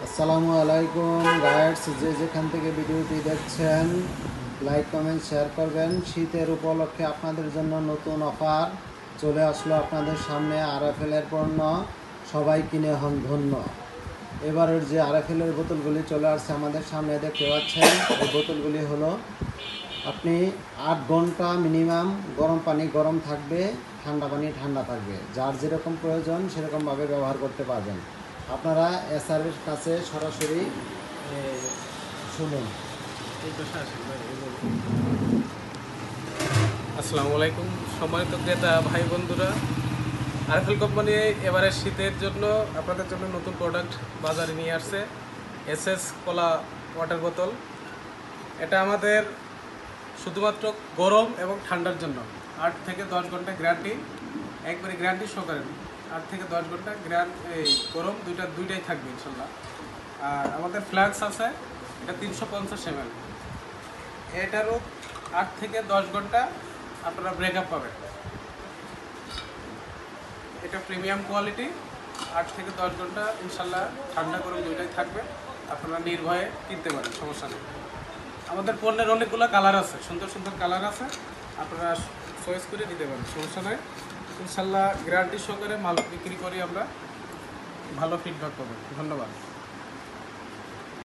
আসসালামু আলাইকুম গাইডস, যে যেখান থেকে ভিডিওটি দেখছেন লাইক কমেন্ট শেয়ার করবেন। শীতের উপলক্ষে আপনাদের জন্য নতুন অফার চলে আসলো আপনাদের সামনে। আরএফএলের পণ্য সবাই কিনে হন ধন্য। এবারের যে আরএফএলের বোতলগুলি চলে আসছে আমাদের সামনে দেখতে পাচ্ছেন, এই বোতলগুলি হলো আপনি 8 ঘন্টা মিনিমাম গরম পানি গরম থাকবে, ঠান্ডা পানি ঠান্ডা থাকবে। যার যেরকম প্রয়োজন সেরকমভাবে ব্যবহার করতে পারবেন। আপনারা এসআরের কাছে সরাসরি শুনুন। আসসালামু আলাইকুম সম্মানিত ক্রেতা ভাই বন্ধুরা, আরএফএল কোম্পানি এবারে শীতের জন্য আপনাদের জন্য নতুন প্রোডাক্ট বাজারে নিয়ে আসছে। এসএস কলা ওয়াটার বোতল। এটা আমাদের শুধুমাত্র গরম এবং ঠান্ডার জন্য। 8 থেকে 10 ঘন্টা গ্যারান্টি, একবারে গ্যারান্টি সহকারে। 8 থেকে 10 ঘন্টা এই গরম দুইটাই থাকবে ইনশাল্লাহ। আর আমাদের ফ্ল্যাক্স আছে, এটা 350 ml। এটারও 8 থেকে 10 ঘন্টা আপনারা ব্রেকআপ পাবেন। এটা প্রিমিয়াম কোয়ালিটি, 8 থেকে 10 ঘন্টা ইনশাল্লাহ ঠান্ডা গরম দুইটাই থাকবে। আপনারা নির্ভয়ে কিনতে পারেন, সমস্যা নেই। আমাদের পণ্যের অনেকগুলো কালার আছে, সুন্দর সুন্দর কালার আছে, আপনারা চয়েস করে নিতে পারেন, সমস্যা নেই। ইনশাল্লাহ গ্যারান্টি সহকারে মাল বিক্রি করি আমরা, ভালো ফিডব্যাক পাবেন। ধন্যবাদ।